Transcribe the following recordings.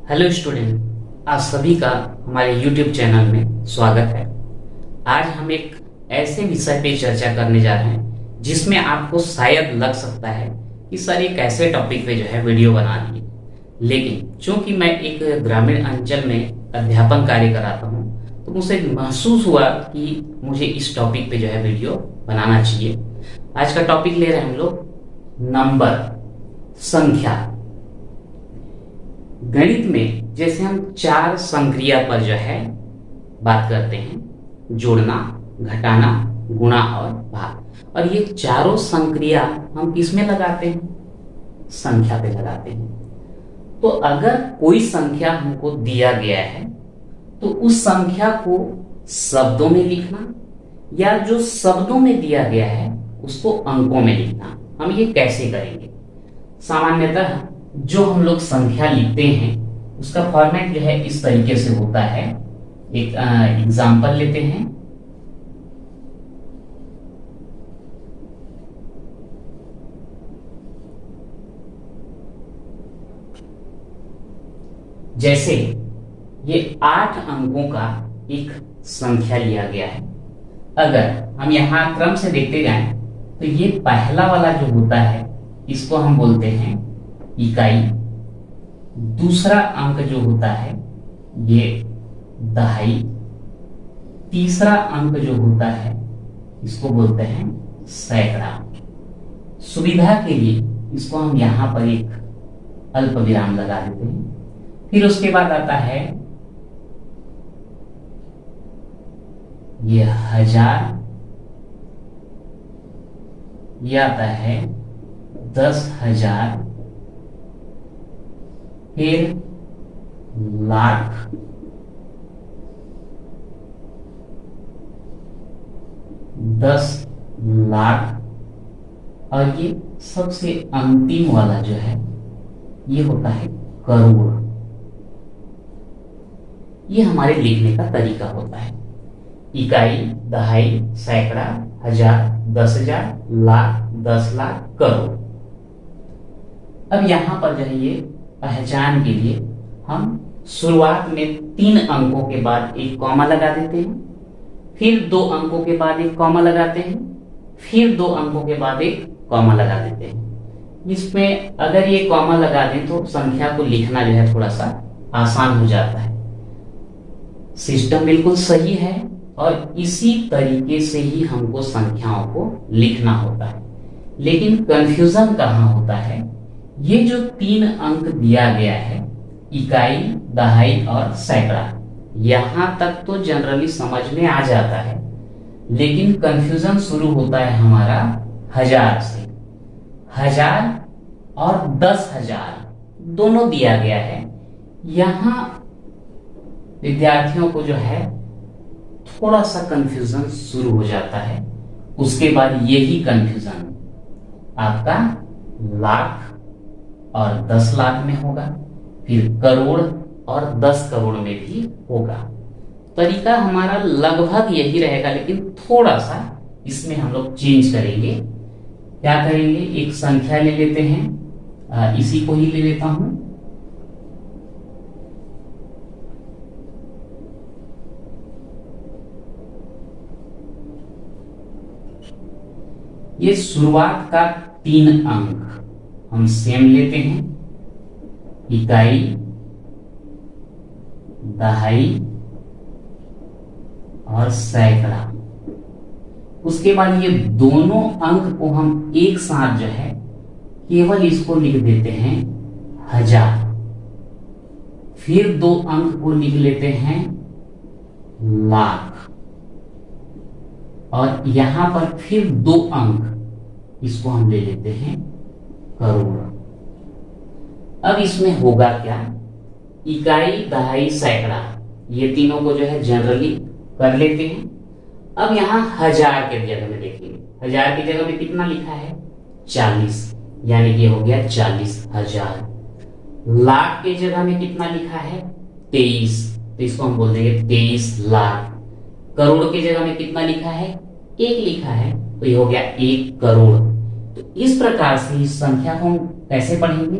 Hello student, आप सभी का हमारे YouTube चैनल में स्वागत है। आज हम एक ऐसे विषय पे चर्चा करने जा रहे हैं जिसमें आपको शायद लग सकता है कि सर एक ऐसे टॉपिक पे जो है वीडियो बना दिए, लेकिन चूंकि मैं एक ग्रामीण अंचल में अध्यापन कार्य कराता हूँ तो मुझे महसूस हुआ कि मुझे इस टॉपिक पे जो है वीडियो बनाना चाहिए। आज का टॉपिक ले रहे हैं हम लोग नंबर, संख्या। गणित में जैसे हम चार संक्रिया पर जो है बात करते हैं, जोड़ना, घटाना, गुणा और भाग, और ये चारों संक्रिया हम किस में लगाते हैं? संख्या पे लगाते हैं। तो अगर कोई संख्या हमको दिया गया है तो उस संख्या को शब्दों में लिखना या जो शब्दों में दिया गया है उसको अंकों में लिखना, हम ये कैसे करेंगे? सामान्यतः जो हम लोग संख्या लिखते हैं उसका फॉर्मेट जो है इस तरीके से होता है। एक एग्जाम्पल लेते हैं। जैसे ये 8 अंकों का एक संख्या लिया गया है। अगर हम यहां क्रम से देखते जाएं तो ये पहला वाला जो होता है इसको हम बोलते हैं इकाई। दूसरा अंक जो होता है ये दहाई। तीसरा अंक जो होता है इसको बोलते हैं सैकड़ा। सुविधा के लिए इसको हम यहां पर एक अल्प विराम लगा देते हैं। फिर उसके बाद आता है ये हजार, ये आता है 10,000, फिर लाख, 10,00,000, और ये सबसे अंतिम वाला जो है ये होता है करोड़। ये हमारे लिखने का तरीका होता है। इकाई, दहाई, सैकड़ा, हजार, 10,000, लाख, 10,00,000, करोड़। अब यहां पर जो है ये पहचान के लिए हम शुरुआत में 3 अंकों के बाद एक कॉमा लगा देते हैं, फिर 2 अंकों के बाद एक कॉमा लगाते हैं, फिर 2 अंकों के बाद एक कॉमा लगा देते हैं। इसमें अगर ये कॉमा लगा दें तो संख्या को लिखना जो है थोड़ा सा आसान हो जाता है। सिस्टम बिल्कुल सही है और इसी तरीके से ही हमको संख्याओं को लिखना होता है। लेकिन कंफ्यूजन कहाँ होता है? ये जो 3 अंक दिया गया है, इकाई, दहाई और सैकड़ा, यहां तक तो जनरली समझ में आ जाता है, लेकिन कंफ्यूजन शुरू होता है हमारा हजार से। 1000 और 10,000 दोनों दिया गया है। यहां विद्यार्थियों को जो है थोड़ा सा कंफ्यूजन शुरू हो जाता है। उसके बाद यही कंफ्यूजन आपका लाख और 10,00,000 में होगा, फिर करोड़ और 10 करोड़ में भी होगा। तरीका हमारा लगभग यही रहेगा, लेकिन थोड़ा सा इसमें हम लोग चेंज करेंगे। क्या करेंगे? एक संख्या ले लेते हैं, इसी को ही ले लेता हूं। ये शुरुआत का 3 अंक हम सेम लेते हैं, इकाई, दहाई और सैकड़ा। उसके बाद ये दोनों अंक को हम एक साथ जो है केवल इसको लिख देते हैं हजार। फिर 2 अंक को लिख लेते हैं लाख, और यहां पर फिर 2 अंक इसको हम ले लेते हैं करोड़। अब इसमें होगा क्या? इकाई, दहाई, सैकड़ा, ये तीनों को जो है जनरली कर लेते हैं। अब यहां हजार के जगह में देखेंगे, हजार की जगह में कितना लिखा है? 40, यानी कि हो गया 40,000। लाख के जगह में कितना लिखा है? 23, तो इसको हम बोल देंगे 23,00,000। करोड़ के जगह में कितना लिखा है? 1 लिखा है, तो ये हो गया 1 करोड़। तो इस प्रकार से इस संख्या को हम कैसे पढ़ेंगे?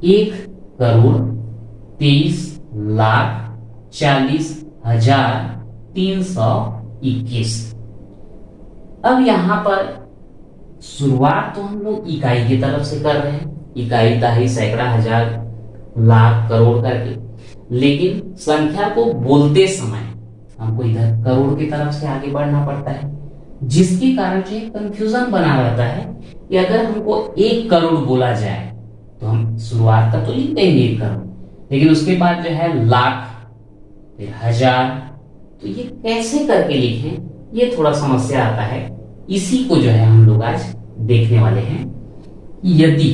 1 करोड़ 23,40,321। अब यहां पर शुरुआत तो हम लोग इकाई की तरफ से कर रहे हैं, इकाई, दहाई, सैकड़ा, हजार, लाख, करोड़ करके, लेकिन संख्या को बोलते समय हमको इधर करोड़ की तरफ से आगे बढ़ना पड़ता है, जिसके कारण से कंफ्यूजन बना रहता है कि अगर हमको 1 करोड़ बोला जाए तो हम शुरुआत का तो लिख देंगे 1 करोड़, लेकिन उसके बाद जो है लाख, फिर हजार, तो ये कैसे करके लिखें, ये थोड़ा समस्या आता है। इसी को जो है हम लोग आज देखने वाले हैं। यदि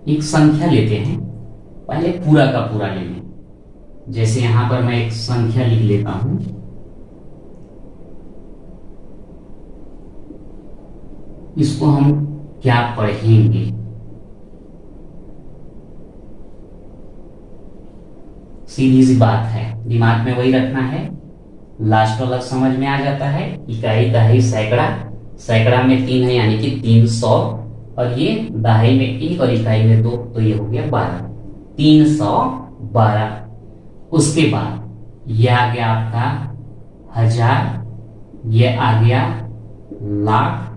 एक संख्या लेते हैं, पहले पूरा का पूरा ले लें। जैसे यहां पर मैं एक संख्या लिख लेता हूं, इसको हम क्या पढ़ेंगे, सीधी सी बात है, दिमाग में वही रखना है, लास्ट वाला समझ में आ जाता है। इकाई, दहाई, सैकड़ा, सैकड़ा में 3 है यानी कि 300, और ये दहाई में 1 और इकाई में 2, तो ये हो गया 12, 312। उसके बाद ये आ गया आपका हजार, ये आ गया लाख,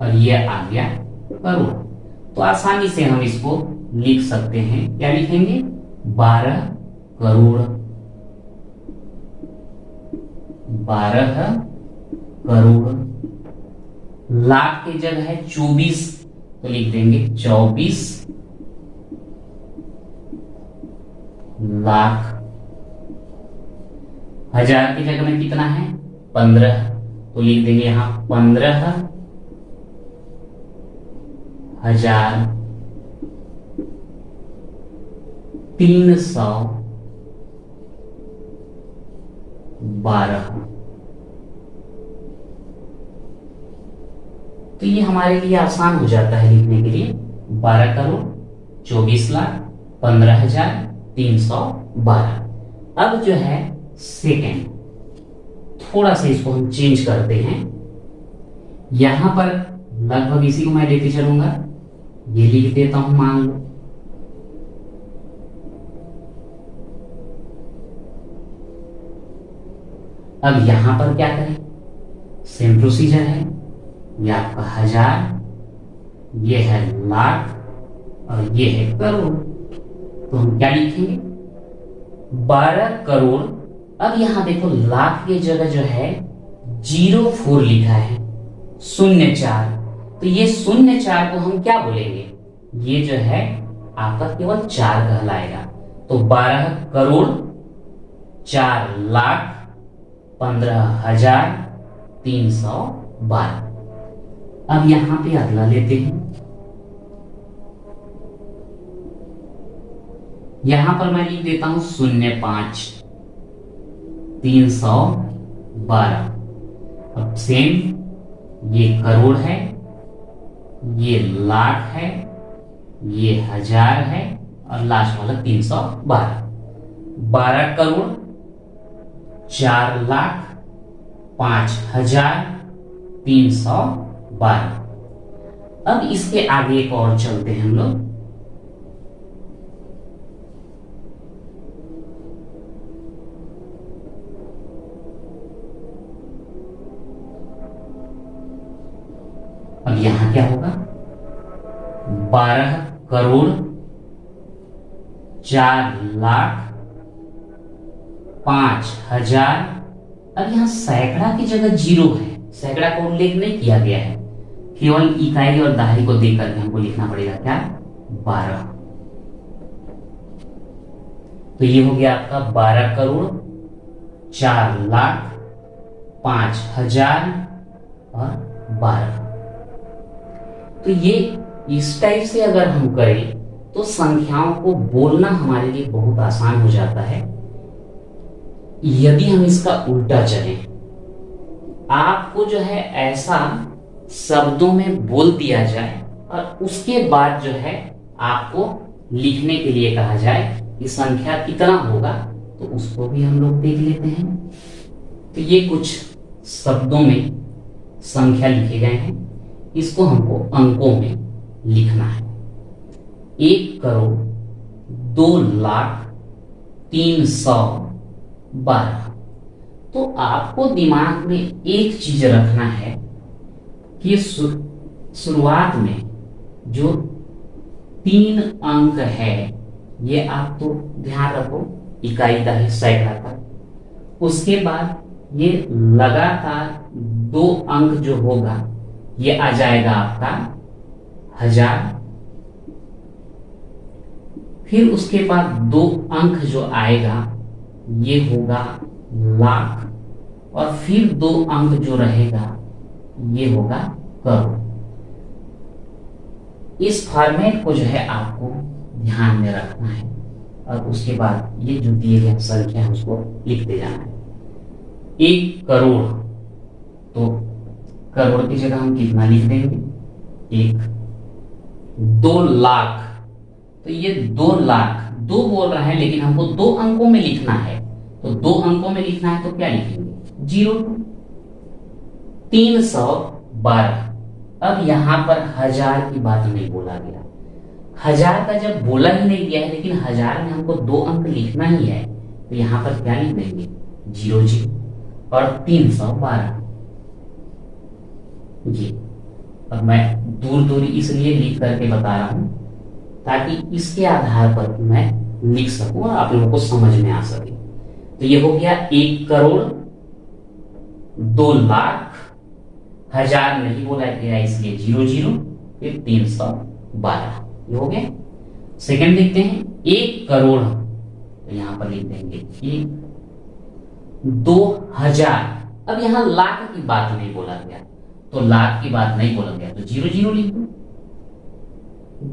और ये आ गया करोड़। तो आसानी से हम इसको लिख सकते हैं, क्या लिखेंगे, 12 करोड़, 12 करोड़। लाख की जगह है 24, तो लिख देंगे 24 लाख। हजार की जगह में कितना है, 15, तो लिख देंगे यहां 15 हजार। 312, तो ये हमारे लिए आसान हो जाता है लिखने के लिए। 12 करोड़, 24 लाख, 15,000, 312। अब जो है सेकेंड, थोड़ा सा इसको हम चेंज करते हैं। यहां पर लगभग इसी को मैं लेके चलूंगा, ये लिख देता हूं, मान लो। अब यहां पर क्या करें, सेम प्रोसीजर है, ये आपका हजार, ये है लाख, और ये है करोड़। तो हम क्या लिखेंगे, 12 करोड़। अब यहां देखो लाख की जगह जो है 04 लिखा है, 04, तो ये 04 को हम क्या बोलेंगे, ये जो है आपका केवल 4 कहलाएगा। तो 12 करोड़ 4 लाख 15,312। अब यहां पे अगला लेते हैं, यहां पर मैं लिख देता हूं 05 312। अब सेम, ये करोड़ है, ये लाख है, ये हजार है, और लास्ट वाला 312। 12 करोड़ 4 लाख 5,312। अब इसके आगे एक और चलते हैं हम लोग। अब यहां क्या होगा, 12 करोड़ 4 लाख 5,000। अब यहां सैकड़ा की जगह 0 है, सैकड़ा का उल्लेख नहीं किया गया है, केवल इकाई और दहाई को देख करके हमको लिखना पड़ेगा क्या, 12। तो ये हो गया आपका 12 करोड़ 4 लाख 5,000 और 12। तो ये इस टाइप से अगर हम करें तो संख्याओं को बोलना हमारे लिए बहुत आसान हो जाता है। यदि हम इसका उल्टा चलें, आपको जो है ऐसा शब्दों में बोल दिया जाए और उसके बाद जो है आपको लिखने के लिए कहा जाए कि संख्या कितना होगा, तो उसको भी हम लोग देख लेते हैं। तो ये कुछ शब्दों में संख्या लिखे गए हैं, इसको हमको अंकों में लिखना है। 1 करोड़ 2,03,12। तो आपको दिमाग में एक चीज रखना है कि शुरुआत में जो 3 अंक है ये आप तो ध्यान रखो, इकाई दहाई सैकड़ा तक। उसके बाद ये लगातार 2 अंक जो होगा ये आ जाएगा आपका 1000। फिर उसके बाद 2 अंक जो आएगा ये होगा लाख, और फिर 2 अंक जो रहेगा ये होगा करोड़। इस फॉर्मेट को जो है आपको ध्यान में रखना है, और उसके बाद ये जो दिए गए संख्या है उसको लिखते जाना है। 1 करोड़, तो करोड़ की जगह हम कितना लिख देंगे 1। 2 लाख, तो ये 2 लाख 2 बोल रहा है लेकिन हमको 2 अंकों में लिखना है, तो 2 अंकों में लिखना है तो क्या लिखेंगे 02। 312, अब यहां पर 1000 की बात नहीं बोला गया। 1000 का जब बोला ही नहीं गया है, लेकिन 1000 में हमको 2 अंक लिखना ही है, तो यहां पर क्या लिख देंगे 00 और 312। जी, और मैं दूर दूर इसलिए लिख करके बता रहा हूं ताकि इसके आधार पर मैं लिख सकूं और आप लोगों को समझ में आ सके। तो ये हो गया 1 करोड़ 2 लाख, 1000 नहीं बोला गया इसलिए 00, फिर 312, ये हो गया। सेकंड देखते हैं 1 करोड़, तो यहां पर लिख देंगे 2000। अब यहां लाख की बात नहीं बोला गया, तो लाख की बात नहीं बोला गया तो 00 लिख दो।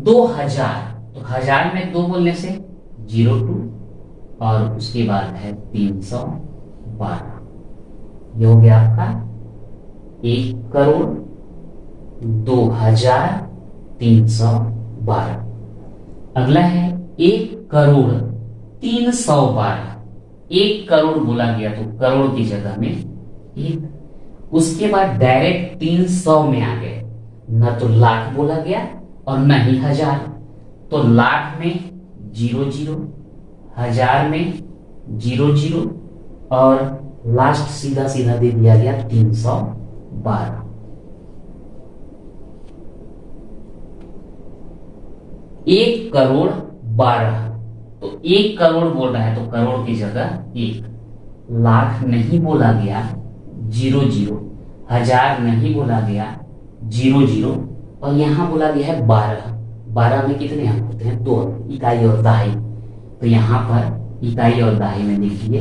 2000, तो 1000 में 2 बोलने से 02, और उसके बाद है 312, ये हो गया आपका 1 करोड़ 2,312। अगला है 1 करोड़ 312। 1 करोड़ बोला गया तो करोड़ की जगह में 1, उसके बाद डायरेक्ट 300 में आ गए, न तो लाख बोला गया और न ही 1000। तो लाख में 00, 1000 में 00, और लास्ट सीधा सीधा दे दिया गया 312। एक करोड़ 12, तो 1 करोड़ बोल रहा है तो करोड़ की जगह 1, लाख नहीं बोला गया 00, 1000 नहीं बोला गया 00, और यहां बोला गया है 12। 12 में कितने अंक होते हैं 2 अंक, इकाई और दहाई। तो यहां पर इकाई और दहाई में देखिए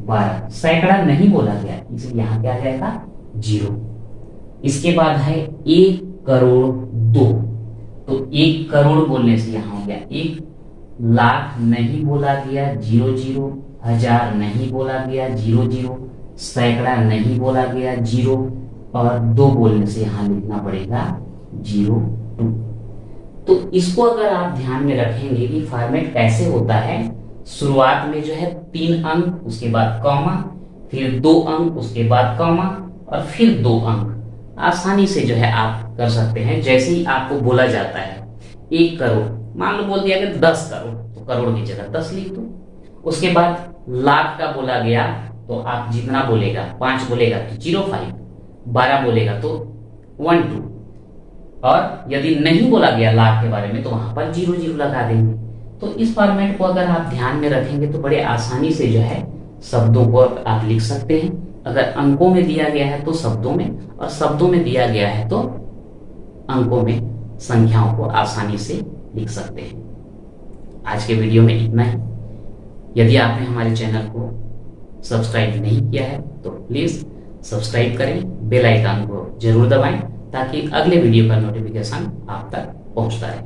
12। सैकड़ा नहीं बोला गया इसलिए यहां क्या आ जाएगा 0। इसके बाद है 1 करोड़ 2, तो 1 करोड़ बोलने से यहां हो गया 1, लाख नहीं बोला गया 00, 1000 नहीं बोला गया 00, सैकड़ा नहीं बोला गया 0, और 2 बोलने से यहां लिखना पड़ेगा 02। तो इसको अगर आप ध्यान में रखेंगे कि फॉर्मेट कैसे होता है, शुरुआत में जो है 3 अंक, उसके बाद कॉमा, फिर 2 अंक, उसके बाद कॉमा, और फिर 2 अंक, आसानी से जो है आप कर सकते हैं। जैसे ही आपको बोला जाता है 1 करोड़, मान लो बोल दिया कि 10 करोड़, तो करोड़ की जगह 10 लिख दो। उसके बाद लाख का बोला गया तो आप जितना बोलेगा, 5 बोलेगा तो 05, 12 बोलेगा तो 12, और यदि नहीं बोला गया लाख के बारे में तो वहां पर 00 लगा देंगे। तो इस फॉर्मेट को अगर आप ध्यान में रखेंगे तो बड़े आसानी से जो है शब्दों को आप लिख सकते हैं। अगर अंकों में दिया गया है तो शब्दों में, और शब्दों में दिया गया है तो अंकों में संख्याओं को आसानी से लिख सकते हैं। आज के वीडियो में इतना ही। यदि आपने हमारे चैनल को सब्सक्राइब नहीं किया है तो प्लीज सब्सक्राइब करें, बेल आइकन को जरूर दबाएं ताकि अगले वीडियो का नोटिफिकेशन आप तक पहुंचता रहे।